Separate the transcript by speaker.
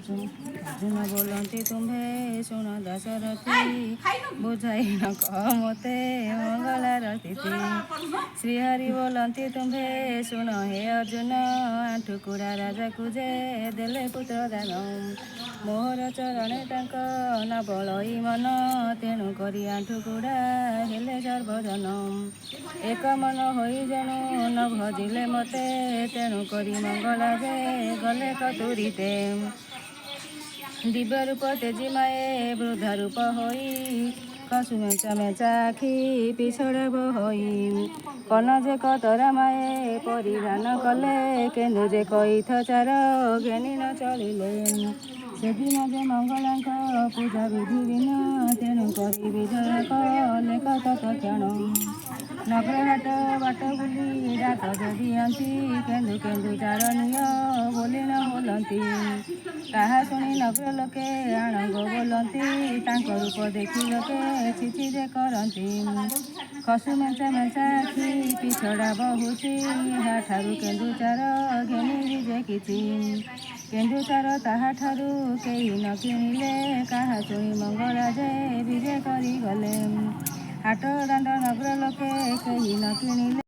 Speaker 1: अर्जुन बोलती तुम्हें सुन दशरथी बुझाई न कह मते मंगलार तिथि। श्रीहरि बोलती तुम्हें सुन हे अर्जुन आठुकुड़ा राजा कुजे देले पुत्र दान। मोहर चरणे तांक न बलई मन तेणु करी आठुकुड़ा हेले सर्वजन। एक मन होई जेणु न भजिले मते तेणु करी मंगला जे गले कतुरीते। दिव्य रूप तेजी माए वृद्ध रूप होई कसु मेचा मेचा आखि पिछड़े बहोई। कन जे कतरा माए परिधान कले केन्दु जे कईथ चार घेनी न चलिले। सेदिन जे मंगलांक पूजा विधि दिन तेणु करी विजय कले तत्क्षण। नगर हाट बाट बुली डाक जे दियंती केन्दु केन्दु चारणीय बोली न बोलती। ताहा शुणी नगर लोके आणंग बोलती तांक रूप देखी लोके छिछि जे करती। खसु मेचा मेचा आखि पिछड़ा बहुची ଏହା ठारू केन्दुचार घेनी विजे किछि। केन्दुचार ताहा ठारू केही न किଣିले काहा शुणी मंगला जे विजे करी गले। हाट दाण्ड नगर लोके केही न किଣିले।